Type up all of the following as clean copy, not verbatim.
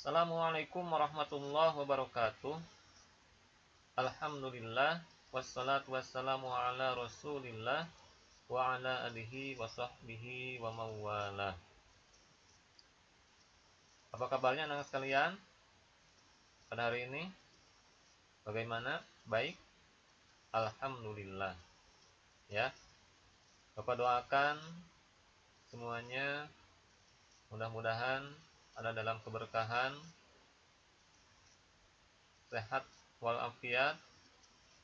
Assalamualaikum warahmatullahi wabarakatuh. Alhamdulillah wassalatu wassalamu ala Rasulillah wa ala alihi wa sahbihi wa mawalah. Apa kabarnya anak sekalian? Pada hari ini bagaimana? Baik? Alhamdulillah. Ya. Bapak doakan semuanya mudah-mudahan ada dalam keberkahan, sehat walafiat,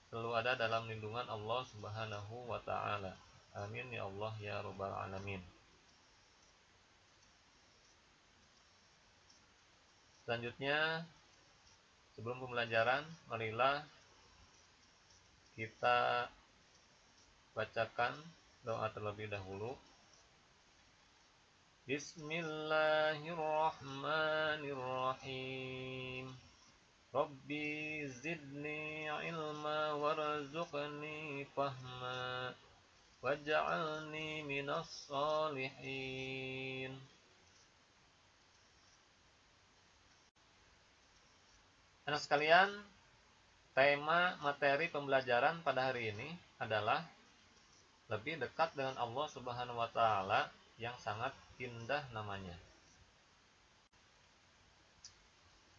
selalu ada dalam lindungan Allah Subhanahu wa ta'ala. Amin ya Allah ya rabbal alamin. Selanjutnya, sebelum pembelajaran, marilah kita bacakan doa terlebih dahulu. Bismillahirrahmanirrahim. Rabbi zidni ilma warzuqni fahma waj'alni minas shalihin. Anak sekalian, tema materi pembelajaran pada hari ini adalah lebih dekat dengan Allah Subhanahu wa ta'ala yang sangat indah namanya.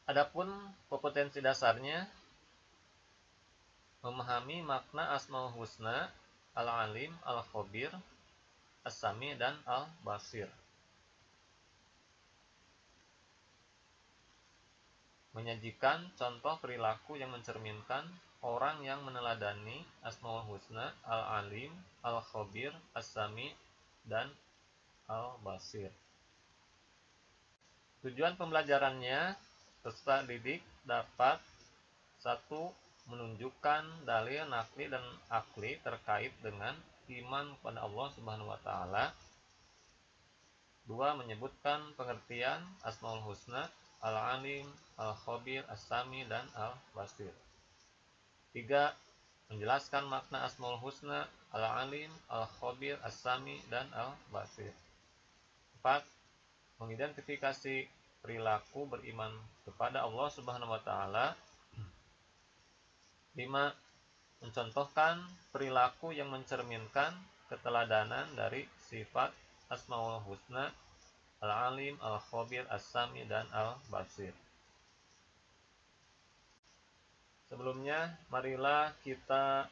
Adapun kompetensi dasarnya memahami makna Asmaul Husna, Al-Alim, Al-Khabir, As-Sami, dan Al-Basir. Menyajikan contoh perilaku yang mencerminkan orang yang meneladani Asmaul Husna, Al-Alim, Al-Khabir, As-Sami, dan Al-Basir. Tujuan pembelajarannya, peserta didik dapat 1. Menunjukkan dalil nakli dan akli terkait dengan iman kepada Allah Subhanahu wa ta'ala. 2. Menyebutkan pengertian Asmaul Husna, Al-Alim, Al-Khabir, As-Sami, dan Al-Basir. 3. Menjelaskan makna Asmaul Husna, Al-Alim, Al-Khabir, As-Sami, dan Al-Basir. 4. Mengidentifikasi perilaku beriman kepada Allah Subhanahu wa ta'ala. 5. Mencontohkan perilaku yang mencerminkan keteladanan dari sifat Asmaul Husna, Al-Alim, Al-Khabir, As-Sami, dan Al-Basir. Sebelumnya, marilah kita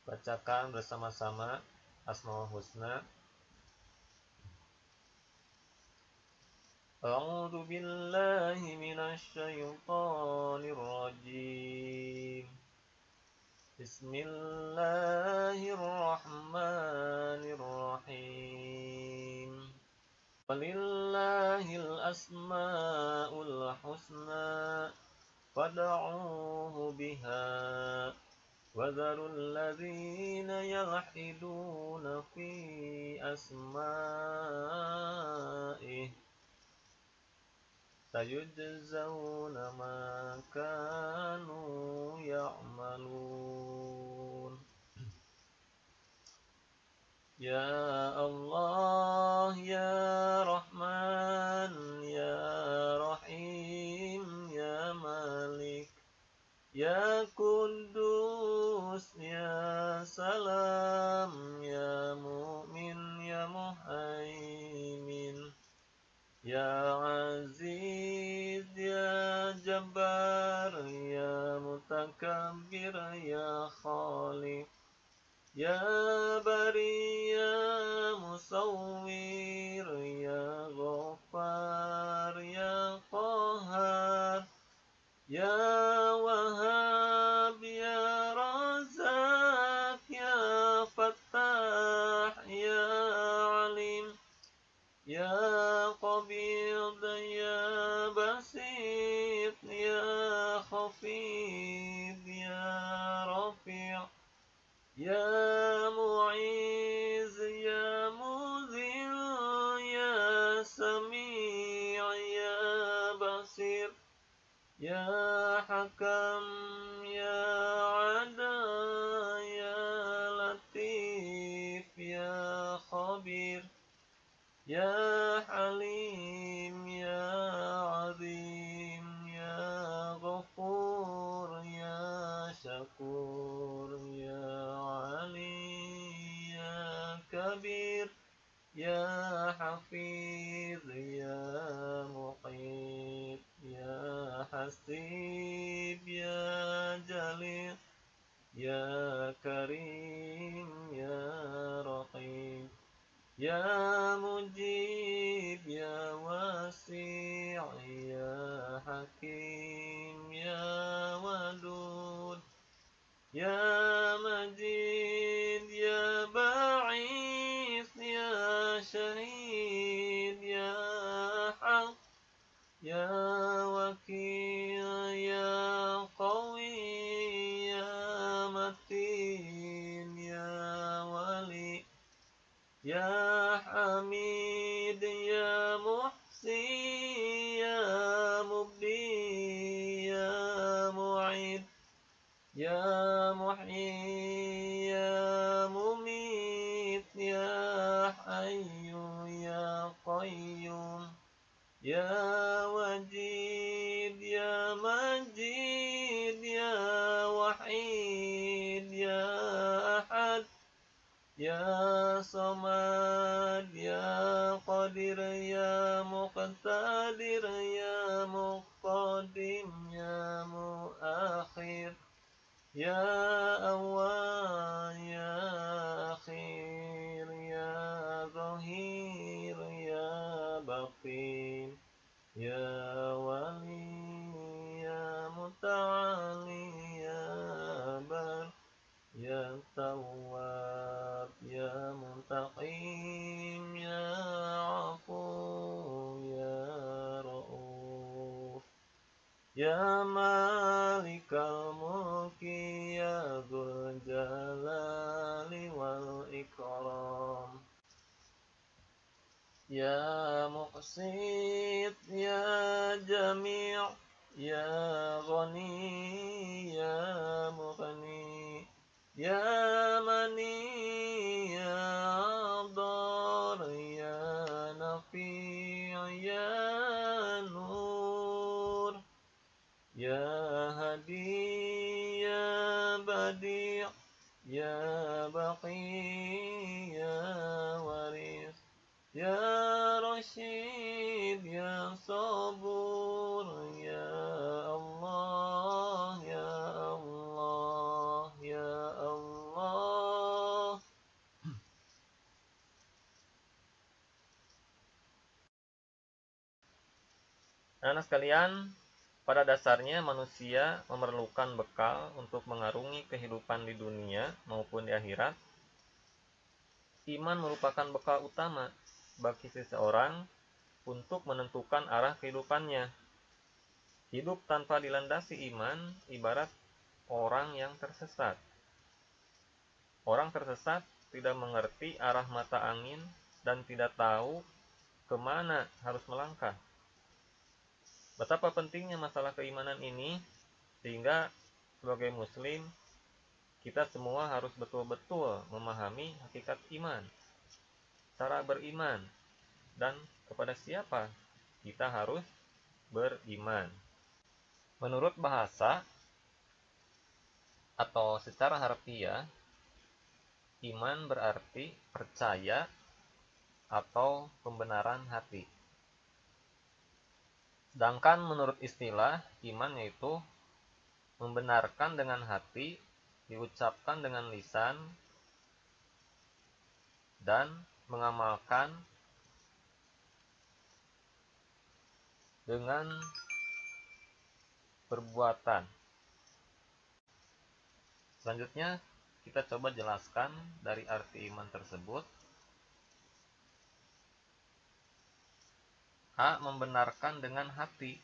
bacakan bersama-sama Asmaul Husna. A'udzu billahi minasy syaithanir rajim. Bismillahirrahmanirrahim. Walillahil asmaul husna fad'uuhu biha wadharul ladzina yalhiduna fi asma'ih sayujzauna ma kanu ya'malun. Ya Allah, ya Rahman, ya Rahim, ya Malik, ya Kudus, ya Salam, ya Mu'min, ya Muhaimin, ya Aziz, ya Jabbar, ya Mutakabbir, ya Khaliq, ya Bari, ya Musawwir, ya Ghaffar, ya Qahhar, ya Wahhab, ya Razak, ya Fattah, ya Alim, ya Qabid, ya Basit, ya Khafid, ya Rafi', ya Mu'iz, ya Muzil, ya Sami', ya Basir, ya Hakam, ya Adil, ya Latif, ya Khabir, ya Halim, ya Azim. خبير يا حفيظ يا مقيت يا حسيب يا جليل يا كريم يا رقيب يا مجيب يا واسع يا حكيم يا ودود يا مجيد يا باعث يا شهيد يا حق يا وكيل يا قوي يا متين يا ولي يا حميد يا محسي يا مبدي يا معيد يا محيي يا مميت يا حي يا قيوم يا وجيد يا مجيد يا وحيد يا أحد يا صمد يا قادر يا مقتدر يا مقدم يا مؤخر يا أول يا أخير يا ظهير يا بطين يا ولي يا متعالي يا بر يا تواب يا منتقم يا عفو يا رؤوف يا مالك الملك يا ذو الجلال والإكرام يا مقسط يا جميع يا غني يا مغني يا مني يا ضار يا نفيع يا نور يا هدي يا بديع يا بقي يا ورث يا رشيد يا صبور يا الله يا الله يا الله. Anak sekalian, pada dasarnya manusia memerlukan bekal untuk mengarungi kehidupan di dunia maupun di akhirat. Iman merupakan bekal utama bagi seseorang untuk menentukan arah kehidupannya. Hidup tanpa dilandasi iman ibarat orang yang tersesat. Orang tersesat tidak mengerti arah mata angin dan tidak tahu kemana harus melangkah. Betapa pentingnya masalah keimanan ini, sehingga sebagai muslim, kita semua harus betul-betul memahami hakikat iman, cara beriman, dan kepada siapa kita harus beriman. Menurut bahasa atau secara harfiah, iman berarti percaya atau pembenaran hati. Sedangkan menurut istilah, iman yaitu membenarkan dengan hati, diucapkan dengan lisan, dan mengamalkan dengan perbuatan. Selanjutnya, kita coba jelaskan dari arti iman tersebut. A. Membenarkan dengan hati,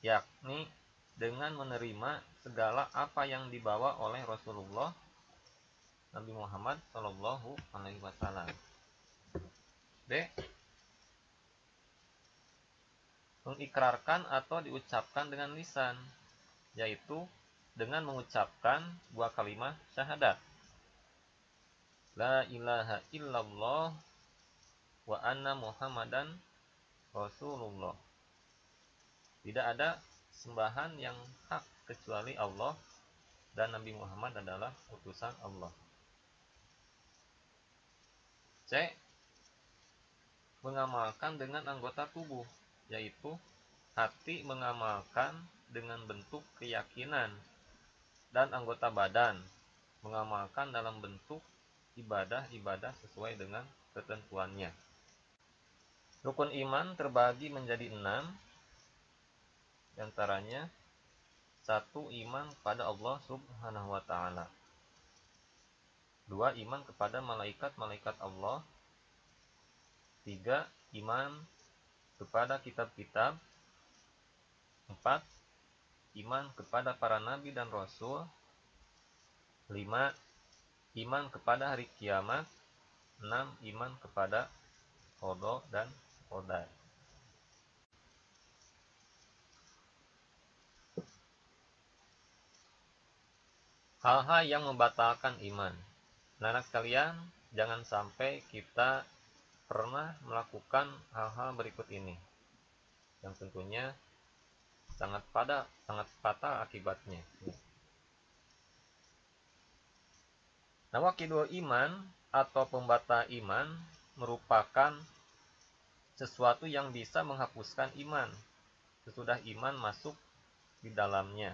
yakni dengan menerima segala apa yang dibawa oleh Rasulullah Nabi Muhammad SAW. B. Mengikrarkan atau diucapkan dengan lisan, yaitu dengan mengucapkan dua kalimat syahadat, La ilaha illallah wa anna Muhammadan Rasulullah. Tidak ada sembahan yang hak kecuali Allah dan Nabi Muhammad adalah utusan Allah. C. Mengamalkan dengan anggota tubuh, yaitu hati mengamalkan dengan bentuk keyakinan, dan anggota badan mengamalkan dalam bentuk ibadah-ibadah sesuai dengan ketentuannya. Rukun iman terbagi menjadi 6, diantaranya 1. Iman kepada Allah Subhanahu wa Ta'ala. 2. Iman kepada malaikat-malaikat Allah. 3. Iman kepada kitab-kitab. 4. Iman kepada para nabi dan rasul. 5. Iman kepada hari kiamat. 6. Iman kepada qada dan qadar. Hal-hal yang membatalkan iman. Anak sekalian, jangan sampai kita pernah melakukan hal-hal berikut ini, yang tentunya sangat fatal akibatnya. Nawaqidul iman atau pembatal iman merupakan sesuatu yang bisa menghapuskan iman sesudah iman masuk di dalamnya.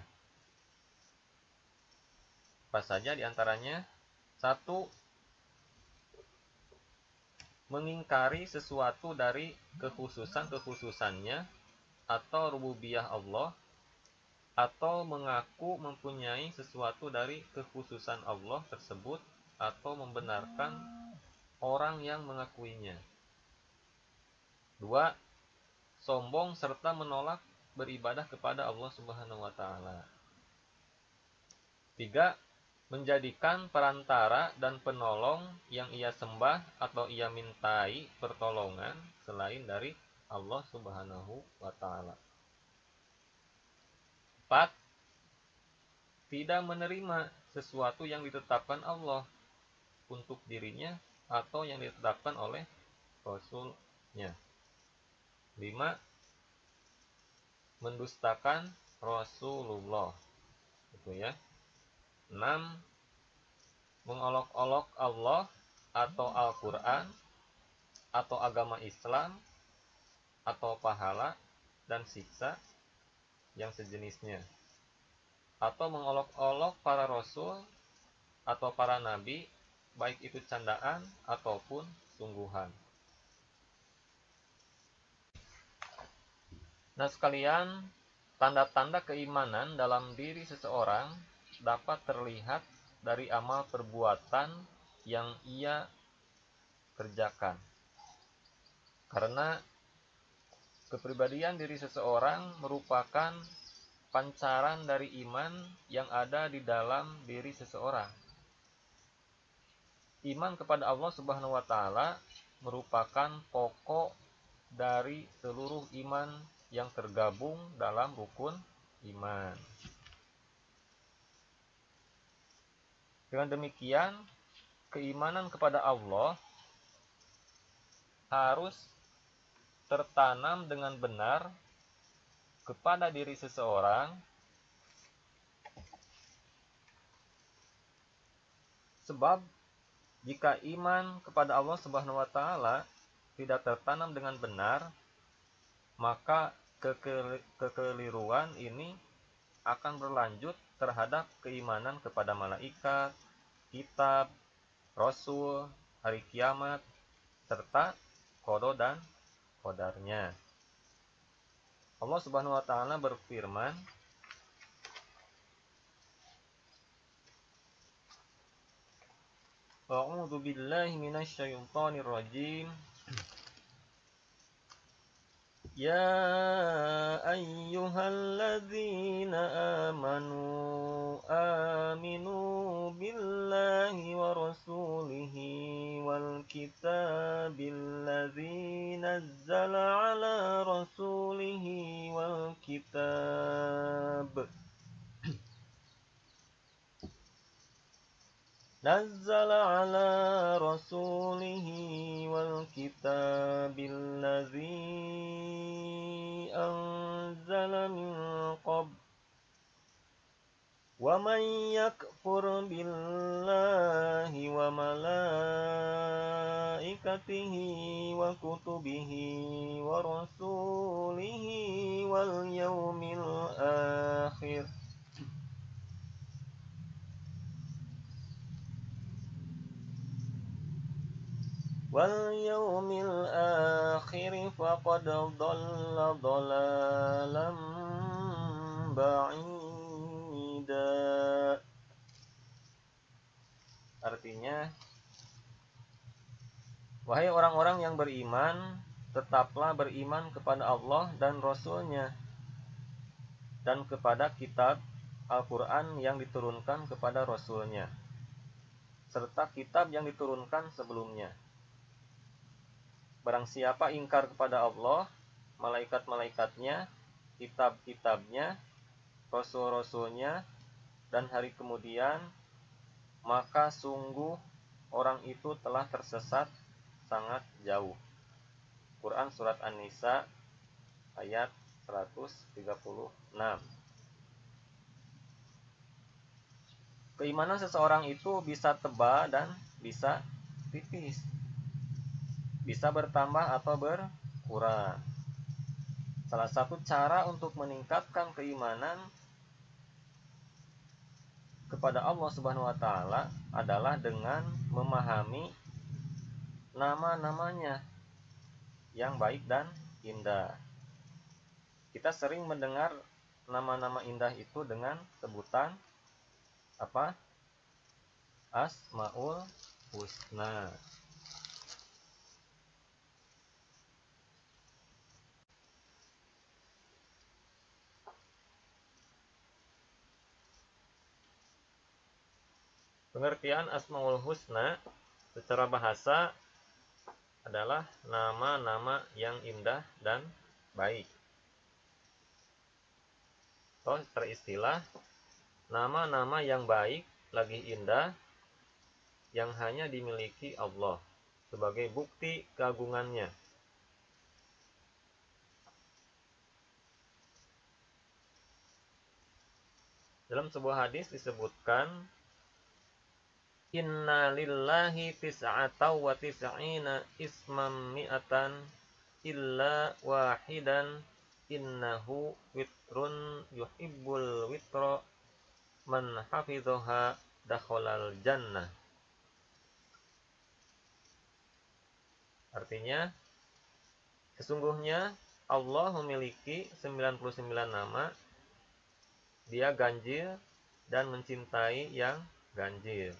Apa saja diantaranya? 1. Mengingkari sesuatu dari kekhususannya atau rububiyah Allah, atau mengaku mempunyai sesuatu dari kekhususan Allah tersebut, atau membenarkan orang yang mengakuinya. 2. Sombong serta menolak beribadah kepada Allah Subhanahu wa Ta'ala. 3. Menjadikan perantara dan penolong yang ia sembah atau ia mintai pertolongan selain dari Allah Subhanahu wa Ta'ala. 4. Tidak menerima sesuatu yang ditetapkan Allah untuk dirinya atau yang ditetapkan oleh Rasul-Nya. 5. Mendustakan Rasulullah. Itu ya. 6. Mengolok-olok Allah atau Al-Quran atau agama Islam atau pahala dan siksa yang sejenisnya, atau mengolok-olok para rasul atau para nabi, baik itu candaan ataupun sungguhan. Nah sekalian, tanda-tanda keimanan dalam diri seseorang dapat terlihat dari amal perbuatan yang ia kerjakan. Karena kepribadian diri seseorang merupakan pancaran dari iman yang ada di dalam diri seseorang. Iman kepada Allah Subhanahu wa Ta'ala merupakan pokok dari seluruh iman yang tergabung dalam rukun iman. Dengan demikian, keimanan kepada Allah harus tertanam dengan benar kepada diri seseorang, sebab jika iman kepada Allah Subhanahu wa Ta'ala tidak tertanam dengan benar, maka kekeliruan ini akan berlanjut terhadap keimanan kepada malaikat, kitab, rasul, hari kiamat, serta qada dan qadarnya. Allah Subhanahu wa Ta'ala berfirman, A'udzu billahi minasy syaithanir rajim. Ya ayyuhalladzina amanu aminu billahi wa rasulihi wal kitabil ladzi nazzala ala rasulihi wal kitab نزل على رسوله والكتاب الذي أنزل من قبل ومن يكفر بالله وملائكته وكتبه ورسوله واليوم الآخر فقد ضل ضلالا بعيدا. Artinya, wahai orang-orang yang beriman, tetaplah beriman kepada Allah dan Rasul-Nya, dan kepada kitab Al-Quran yang diturunkan kepada Rasul-Nya, serta kitab yang diturunkan sebelumnya. Barang siapa ingkar kepada Allah, malaikat-malaikatnya, kitab-kitabnya, Rasul-Rasulnya, dan hari kemudian, maka sungguh orang itu telah tersesat sangat jauh. Quran Surat An-Nisa ayat 136. Keimanan seseorang itu bisa tebal dan bisa tipis, bisa bertambah atau berkurang. Salah satu cara untuk meningkatkan keimanan kepada Allah Subhanahu wa taala adalah dengan memahami nama-namanya yang baik dan indah. Kita sering mendengar nama-nama indah itu dengan sebutan apa? Asmaul Husna. Pengertian Asmaul Husna secara bahasa adalah nama-nama yang indah dan baik. Atau secara istilah, nama-nama yang baik lagi indah yang hanya dimiliki Allah sebagai bukti keagungannya. Dalam sebuah hadis disebutkan, Inna lillahi tis'ata wa tis'ina ismam mi'atan illa wahidan innahu witrun yuhibbul witra man hafidhaha dakhalal jannah. Artinya, sesungguhnya Allah memiliki 99 nama. Dia ganjil dan mencintai yang ganjil.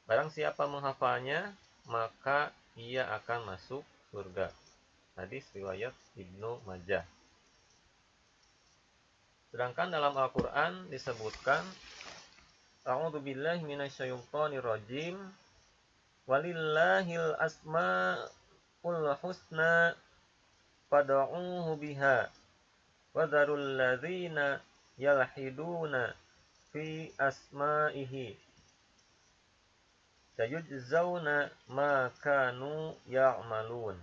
Barang siapa menghafalnya, maka ia akan masuk surga. Hadis riwayat Ibnu Majah. Sedangkan dalam Al-Quran disebutkan, A'udzubillahi minasyaitonir rajim. Walillahil asmaul husna fad'uuhu biha wadharul ladzina yalhiduna fi asma'ihi sayujzauna ma kanu ya'malun.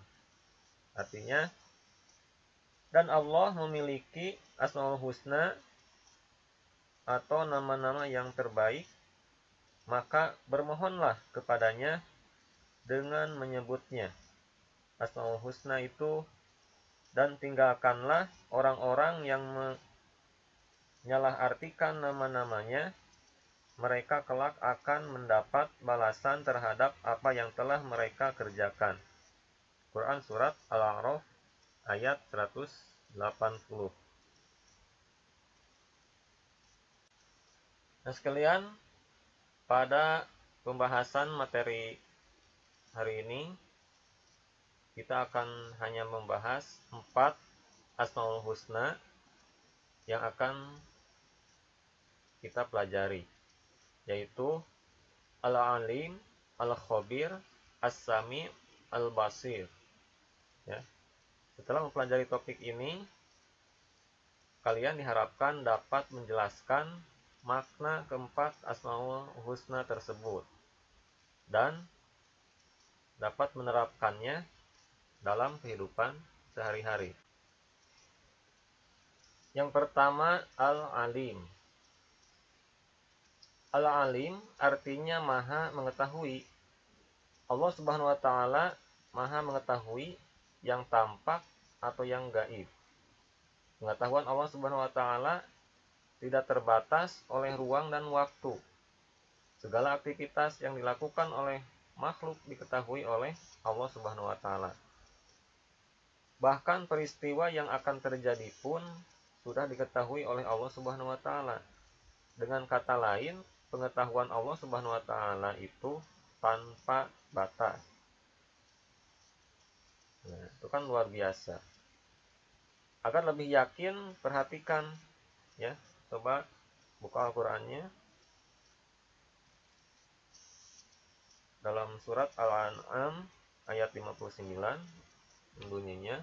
Artinya, dan Allah memiliki Asmaul Husna atau nama-nama yang terbaik, maka bermohonlah kepadanya dengan menyebutnya Asmaul Husna itu, dan tinggalkanlah orang-orang yang menyalahartikan nama-namanya. Mereka kelak akan mendapat balasan terhadap apa yang telah mereka kerjakan. Quran Surat Al-A'raf ayat 180. Nah sekalian, pada pembahasan materi hari ini, kita akan hanya membahas 4 Asmaul Husna yang akan kita pelajari, yaitu Al-Alim, Al-Khabir, As-Sami, Al-Basir. Ya. Setelah mempelajari topik ini, kalian diharapkan dapat menjelaskan makna keempat Asmaul Husna tersebut dan dapat menerapkannya dalam kehidupan sehari-hari. Yang pertama, Al-Alim. Al-Alim artinya maha mengetahui. Allah Subhanahu wa taala maha mengetahui yang tampak atau yang gaib. Pengetahuan Allah Subhanahu wa taala tidak terbatas oleh ruang dan waktu. Segala aktivitas yang dilakukan oleh makhluk diketahui oleh Allah Subhanahu wa taala. Bahkan peristiwa yang akan terjadi pun sudah diketahui oleh Allah Subhanahu wa taala. Dengan kata lain, pengetahuan Allah Subhanahu wa taala itu tanpa batas. Nah, itu kan luar biasa. Agar lebih yakin, perhatikan ya. Coba buka Al-Qur'annya dalam surat Al-An'am ayat 59 bunyinya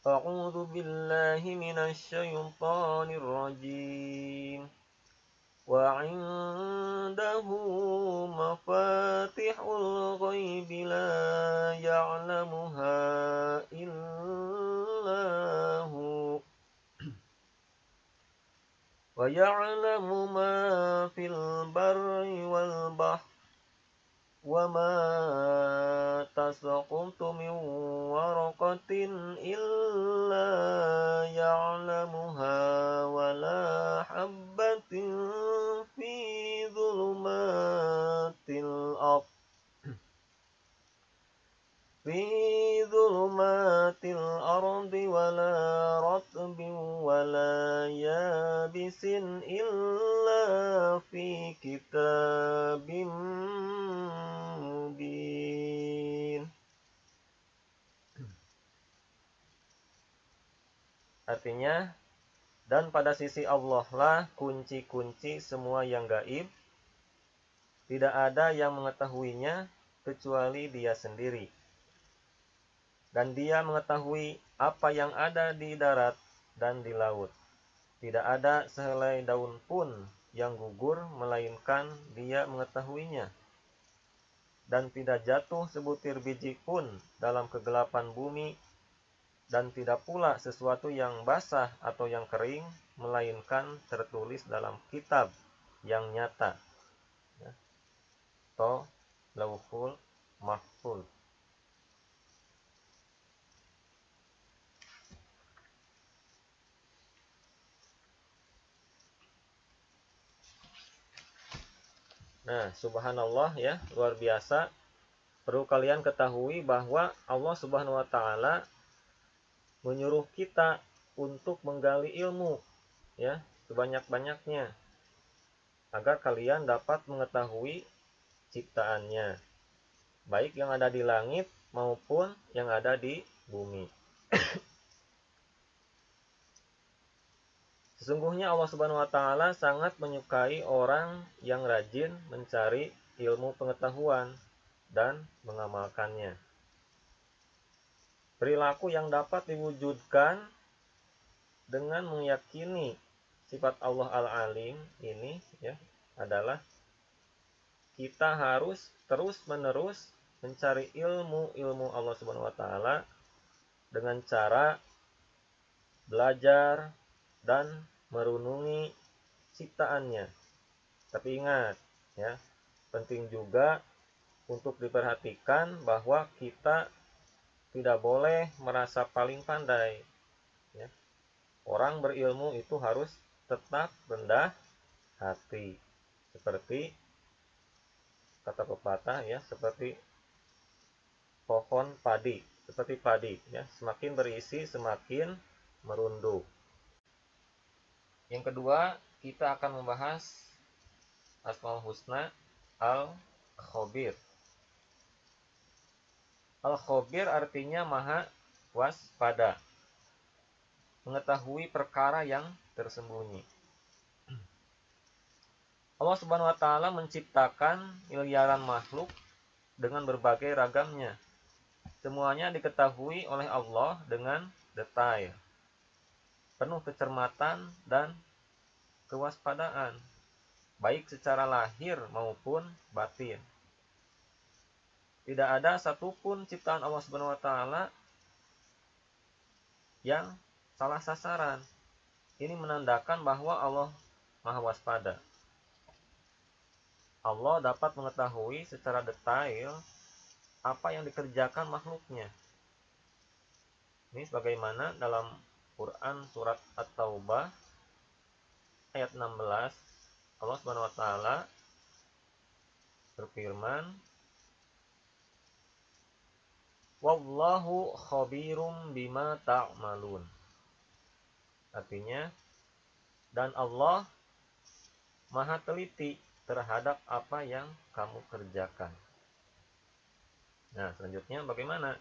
A'udzu billahi minasyaitonir rajim. Wa 'indahu mafatihul ghaibi la ya'lamuha illa hu. Wa ya'lamu ma fil barri wal bahri wa ma tasqutu min waraqatin illa ya'lamuha wa la habbatin fi dhulumatil ardh wa la ratbin wa la yabisin illa fi kitabim mubin. Artinya, dan pada sisi Allah lah kunci-kunci semua yang gaib. Tidak ada yang mengetahuinya kecuali Dia sendiri. Dan Dia mengetahui apa yang ada di darat dan di laut. Tidak ada sehelai daun pun yang gugur, melainkan Dia mengetahuinya. Dan tidak jatuh sebutir biji pun dalam kegelapan bumi, dan tidak pula sesuatu yang basah atau yang kering, melainkan tertulis dalam kitab yang nyata. Atau Lauhul Mahfuz. Nah, subhanallah ya, luar biasa. Perlu kalian ketahui bahwa Allah Subhanahu wa taala menyuruh kita untuk menggali ilmu ya, sebanyak-banyaknya agar kalian dapat mengetahui ciptaannya, baik yang ada di langit maupun yang ada di bumi. Sesungguhnya Allah Subhanahu wa taala sangat menyukai orang yang rajin mencari ilmu pengetahuan dan mengamalkannya. Perilaku yang dapat diwujudkan dengan meyakini sifat Allah Al-Alim ini ya adalah kita harus terus-menerus mencari ilmu Allah Subhanahu wa taala dengan cara belajar dan merenungi ciptaannya. Tapi ingat ya, penting juga untuk diperhatikan bahwa kita tidak boleh merasa paling pandai ya. Orang berilmu itu harus tetap rendah hati, seperti kata pepatah ya, seperti pohon padi, seperti padi ya, semakin berisi semakin merunduk. Yang kedua, kita akan membahas Asmaul Husna Al-Khabir. Al-Khabir artinya maha waspada, mengetahui perkara yang tersembunyi. Allah Subhanahu wa taala menciptakan miliaran makhluk dengan berbagai ragamnya. Semuanya diketahui oleh Allah dengan detail, penuh kecermatan dan kewaspadaan, baik secara lahir maupun batin. Tidak ada satupun ciptaan Allah Subhanahu wa taala yang salah sasaran. Ini menandakan bahwa Allah Maha waspada. Allah dapat mengetahui secara detail apa yang dikerjakan makhluknya. Ini sebagaimana dalam Quran surat At-Taubah ayat 16, Allah Subhanahu wa taala berfirman, "Wallahu khabirum bima ta'malun." Artinya, dan Allah Maha teliti terhadap apa yang kamu kerjakan. Nah, selanjutnya bagaimana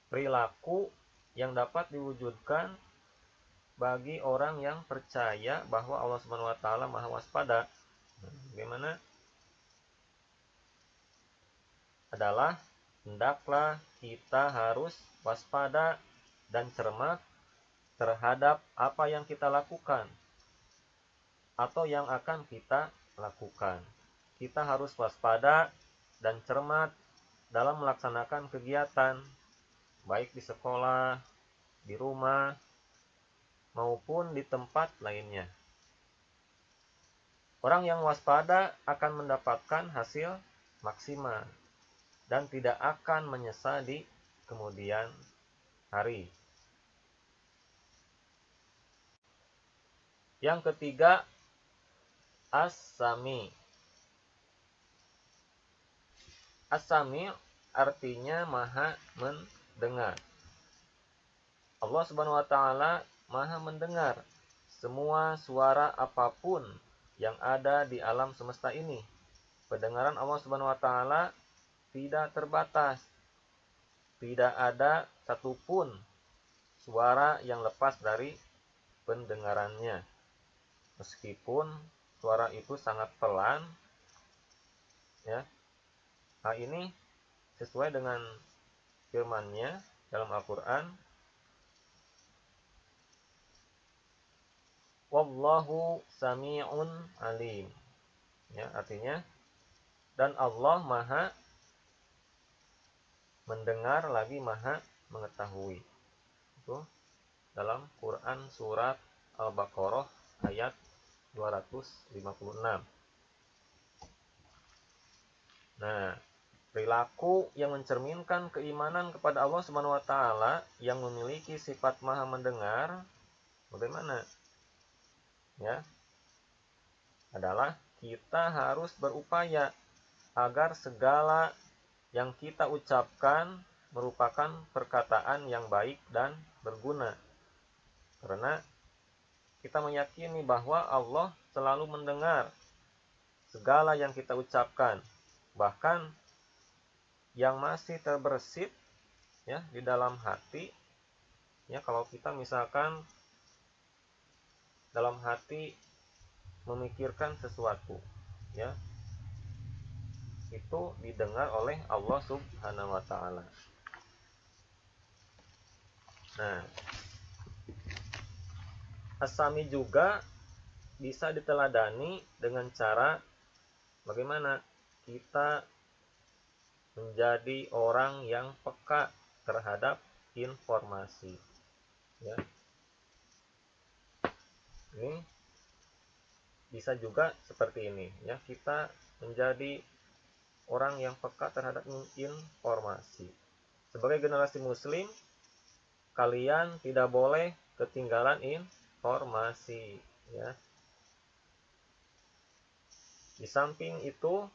perilaku yang dapat diwujudkan bagi orang yang percaya bahwa Allah Subhanahu wa taala Maha waspada? Bagaimana? Adalah hendaklah kita harus waspada dan cermat terhadap apa yang kita lakukan atau yang akan kita lakukan. Kita harus waspada dan cermat dalam melaksanakan kegiatan, baik di sekolah, di rumah, maupun di tempat lainnya. Orang yang waspada akan mendapatkan hasil maksimal dan tidak akan menyesal di kemudian hari. Yang ketiga, As-Sami. As-Sami artinya Maha mendengar. Allah Subhanahu wa taala Maha mendengar semua suara apapun yang ada di alam semesta ini. Pendengaran Allah Subhanahu wa taala tidak terbatas. Tidak ada satupun suara yang lepas dari pendengarannya. Meskipun suara itu sangat pelan, ya. Hal ini sesuai dengan firman-Nya dalam Al-Qur'an, Wallahu sami'un alim. Ya, artinya dan Allah Maha mendengar lagi Maha mengetahui. Itu dalam Quran surat Al-Baqarah ayat 256. Nah, perilaku yang mencerminkan keimanan kepada Allah Subhanahu wa taala yang memiliki sifat Maha mendengar bagaimana? Ya. Adalah kita harus berupaya agar segala yang kita ucapkan merupakan perkataan yang baik dan berguna. Karena kita meyakini bahwa Allah selalu mendengar segala yang kita ucapkan, bahkan yang masih terbersit ya di dalam hati. Ya, kalau kita misalkan dalam hati memikirkan sesuatu, ya, itu didengar oleh Allah Subhanahu wa taala. Nah, As-Sami juga bisa diteladani dengan cara bagaimana kita menjadi orang yang peka terhadap informasi. Ya. Ini bisa juga seperti ini, ya, kita menjadi orang yang peka terhadap informasi. Sebagai generasi muslim, kalian tidak boleh ketinggalan informasi, ya. Di samping itu,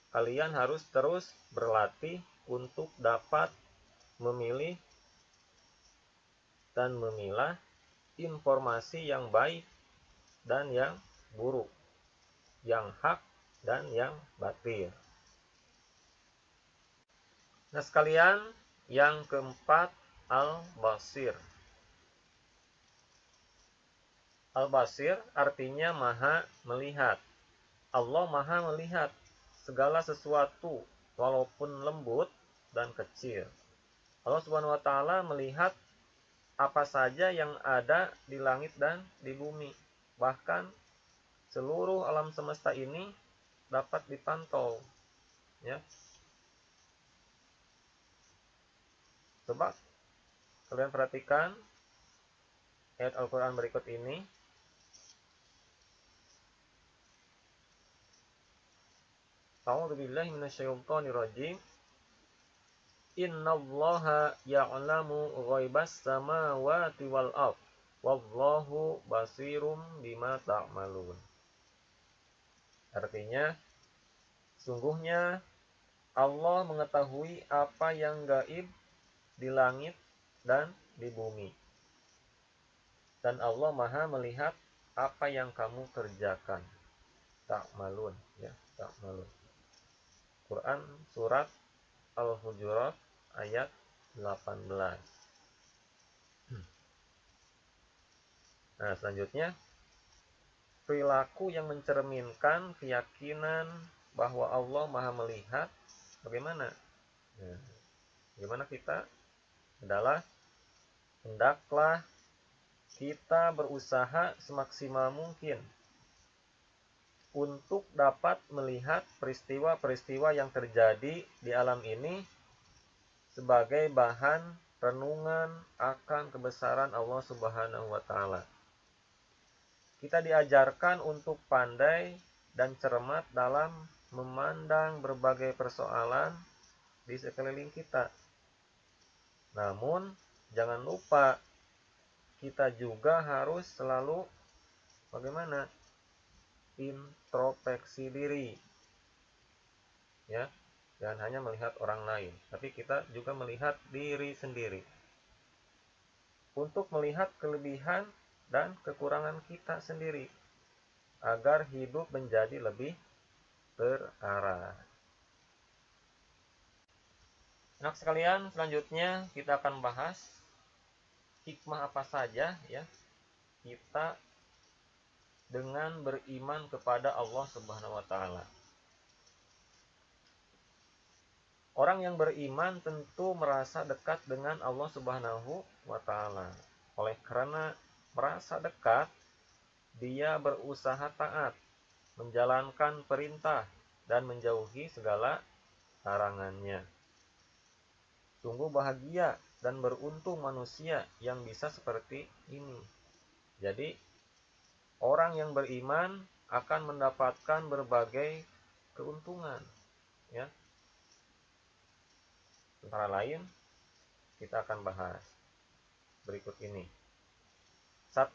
kalian harus terus berlatih untuk dapat memilih dan memilah informasi yang baik dan yang buruk, yang hak dan yang batil. Nah sekalian, yang keempat, Al-Basir. Al-Basir artinya Maha melihat. Allah Maha melihat segala sesuatu walaupun lembut dan kecil. Allah Subhanahu wa taala melihat apa saja yang ada di langit dan di bumi. Bahkan seluruh alam semesta ini dapat dipantau, ya. Coba kalian perhatikan ayat Al-Qur'an berikut ini. A'udzubillahi minasyaitonir rajim. Innallaha ya'lamu ghaibas samawati wal ardh. Wallahu basirum bima ta'malun. Artinya, sungguhnya Allah mengetahui apa yang gaib di langit dan di bumi. Dan Allah Maha melihat apa yang kamu kerjakan. Ta'malun, ya, ta'malun. Quran surat Al-Hujurat ayat 18. Nah, selanjutnya, perilaku yang mencerminkan keyakinan bahwa Allah Maha melihat bagaimana? Nah, bagaimana kita adalah hendaklah kita berusaha semaksimal mungkin untuk dapat melihat peristiwa-peristiwa yang terjadi di alam ini sebagai bahan renungan akan kebesaran Allah Subhanahu wa Ta'ala. Kita diajarkan untuk pandai dan cermat dalam memandang berbagai persoalan di sekeliling kita. Namun, jangan lupa kita juga harus selalu bagaimana? Introspeksi diri. Ya, jangan hanya melihat orang lain, tapi kita juga melihat diri sendiri. Untuk melihat kelebihan dan kekurangan kita sendiri agar hidup menjadi lebih terarah. Anak sekalian, selanjutnya kita akan bahas hikmah apa saja ya kita dengan beriman kepada Allah Subhanahu wa Ta'ala. Orang yang beriman tentu merasa dekat dengan Allah Subhanahu wa Ta'ala. Oleh karena merasa dekat, dia berusaha taat, menjalankan perintah dan menjauhi segala larangannya. Sungguh bahagia dan beruntung manusia yang bisa seperti ini. Jadi, orang yang beriman akan mendapatkan berbagai keuntungan, ya. Antara lain, kita akan bahas berikut ini. 1.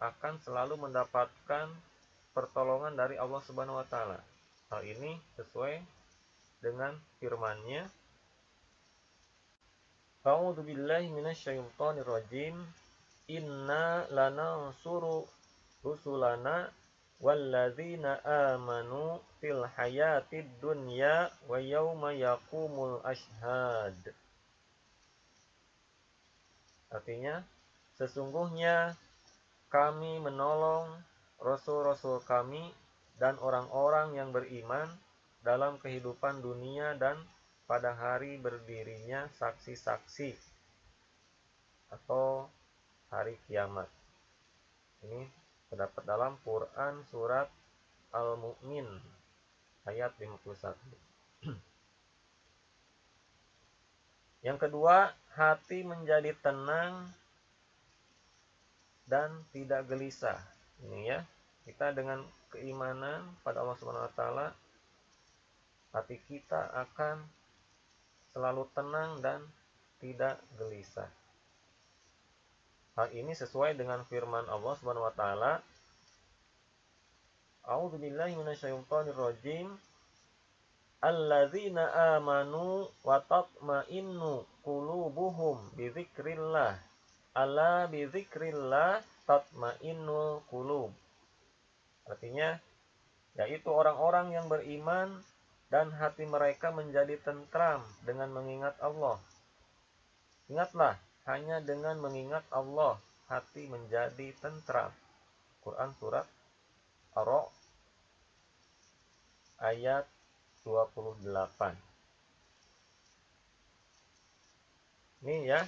Akan selalu mendapatkan pertolongan dari Allah Subhanahu wa Ta'ala. Hal ini sesuai dengan firman-Nya, A'udzu billahi minasyaitonir rajim. Inna lanansuru rusulana walladzina amanu fil hayatid dunya wa yauma yaqumul ashhad. Artinya, sesungguhnya kami menolong rasul-rasul kami dan orang-orang yang beriman dalam kehidupan dunia dan pada hari berdirinya saksi-saksi atau hari kiamat. Ini terdapat dalam Quran surat Al-Mu'min ayat 51. Yang kedua, hati menjadi tenang dan tidak gelisah. Ini ya, kita dengan keimanan pada Allah Subhanahu wa Ta'ala, hati kita akan selalu tenang dan tidak gelisah. Hal ini sesuai dengan firman Allah Subhanahu wa Ta'ala, A'udzu billahi minasyaitonir rajim. Alladzina amanu wa tatma'innu qulubuhum bidzikrillah. Ala bidzikrillah tatma'innul qulub. Artinya, yaitu orang-orang yang beriman dan hati mereka menjadi tentram dengan mengingat Allah. Ingatlah, hanya dengan mengingat Allah, hati menjadi tentram. Quran surat Ar-Ra'd ayat 28. Ini ya,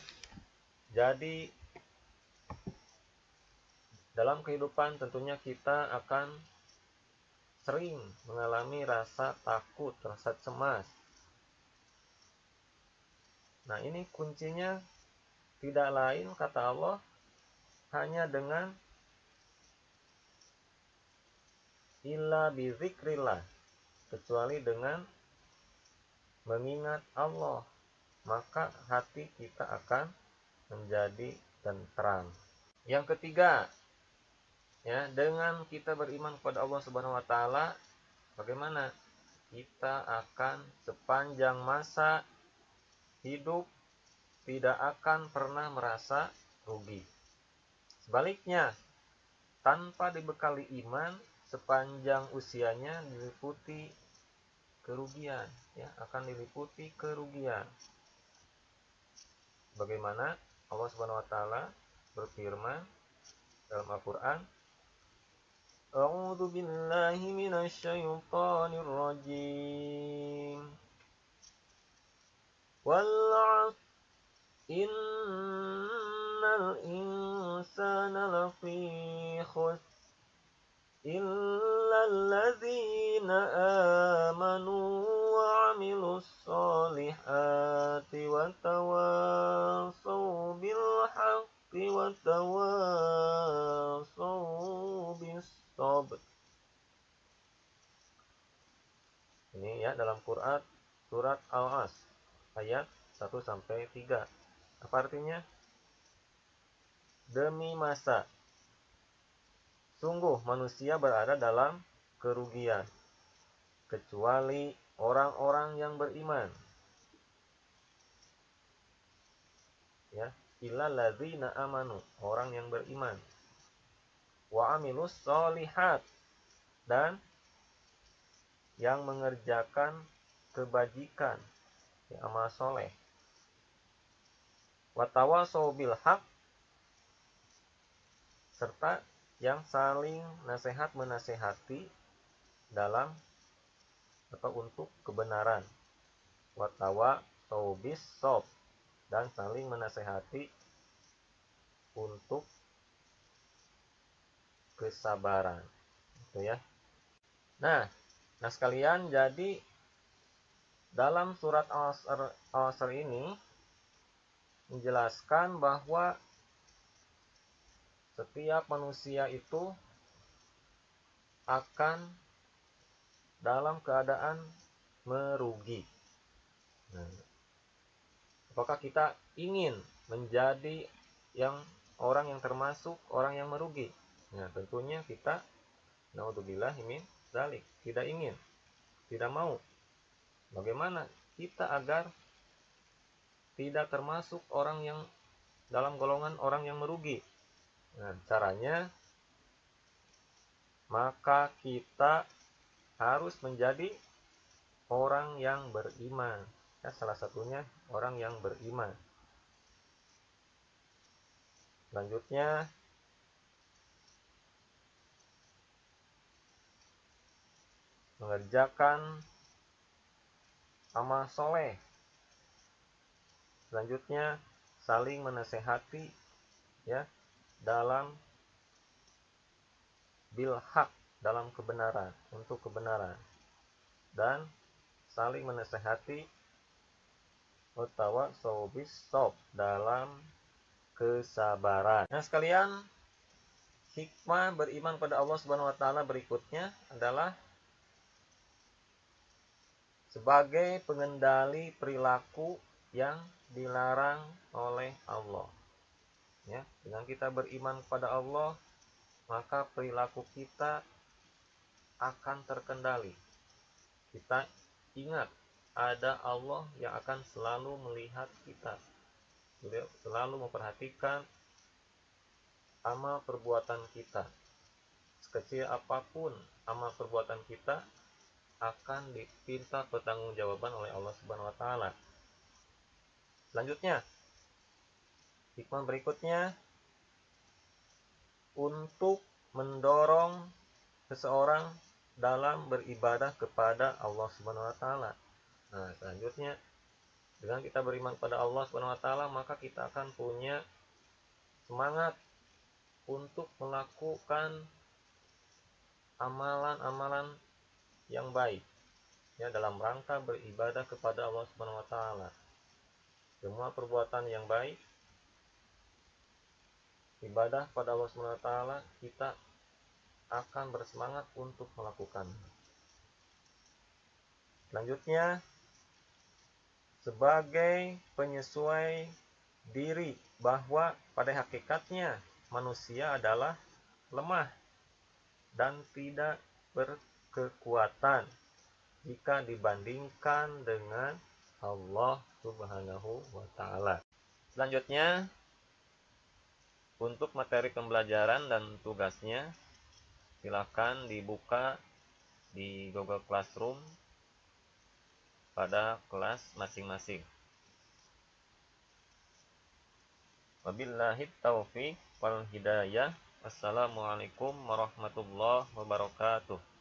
jadi dalam kehidupan tentunya kita akan sering mengalami rasa takut, rasa cemas. Nah, ini kuncinya tidak lain kata Allah hanya dengan illa bizikrillah, kecuali dengan mengingat Allah, maka hati kita akan menjadi tentram. Yang ketiga, ya, dengan kita beriman kepada Allah Subhanahu wa taala, bagaimana? Kita akan sepanjang masa hidup tidak akan pernah merasa rugi. Sebaliknya, tanpa dibekali iman, sepanjang usianya diliputi kerugian, ya, akan diliputi kerugian. Bagaimana Allah Subhanahu wa taala berfirman dalam Al-Qur'an, A'udzu billahi minasy syaithanir rajim. Wal 'asr innal insana lafi khusr illal ladzina amanu wa 'amilus sholihati wa tawassaw bil haqqi wa tawassaw bis sabr. Ini ya dalam Quran surat Al-Asr ayat 1 sampai 3. Apa artinya? Demi masa, sungguh manusia berada dalam kerugian, kecuali orang-orang yang beriman. Ya, illal ladzina amanu, orang yang beriman. Wa amilus sholihat, dan yang mengerjakan kebajikan, ya, amal soleh. Wa tawassaw bil haq, serta yang saling nasihat menasehati dalam atau untuk kebenaran. Wa tawassaw bis sabr, dan saling menasehati untuk kesabaran. Gitu ya. Nah sekalian, jadi dalam surat Al-Asr ini menjelaskan bahwa setiap manusia itu akan dalam keadaan merugi. Nah, apakah kita ingin menjadi orang yang termasuk orang yang merugi? Nah, tentunya kita naudzubillah min dzalik, tidak ingin, tidak mau. Bagaimana kita agar tidak termasuk orang yang dalam golongan orang yang merugi? Nah, caranya maka kita harus menjadi orang yang beriman. Ya, salah satunya orang yang beriman. Selanjutnya, mengerjakan amal soleh. Selanjutnya, saling menasehati, ya, dalam bil haq, dalam kebenaran, untuk kebenaran, dan saling menasehati watawassaw bis sabr, dalam kesabaran. Nah sekalian, hikmah beriman pada Allah Subhanahu wa taala berikutnya adalah sebagai pengendali perilaku yang dilarang oleh Allah. Ya, dengan kita beriman kepada Allah, maka perilaku kita akan terkendali. Kita ingat ada Allah yang akan selalu melihat kita. Beliau selalu memperhatikan amal perbuatan kita. Sekecil apapun amal perbuatan kita akan diminta pertanggungjawaban oleh Allah Subhanahu wa taala. Selanjutnya, hikmah berikutnya untuk mendorong seseorang dalam beribadah kepada Allah Subhanahu wa taala. Nah, selanjutnya, dengan kita beriman kepada Allah Subhanahu wa taala, maka kita akan punya semangat untuk melakukan amalan-amalan yang baik, ya, dalam rangka beribadah kepada Allah Subhanahu wa taala. Semua perbuatan yang baik, ibadah pada Allah Subhanahu wa taala, kita akan bersemangat untuk melakukan. Selanjutnya, sebagai penyesuai diri bahwa pada hakikatnya manusia adalah lemah dan tidak berkekuatan jika dibandingkan dengan Allah Subhanahu wa Ta'ala. Selanjutnya, untuk materi pembelajaran dan tugasnya, silakan dibuka di Google Classroom pada kelas masing-masing. Wabillahi taufiq wal hidayah. Wassalamualaikum warahmatullahi wabarakatuh.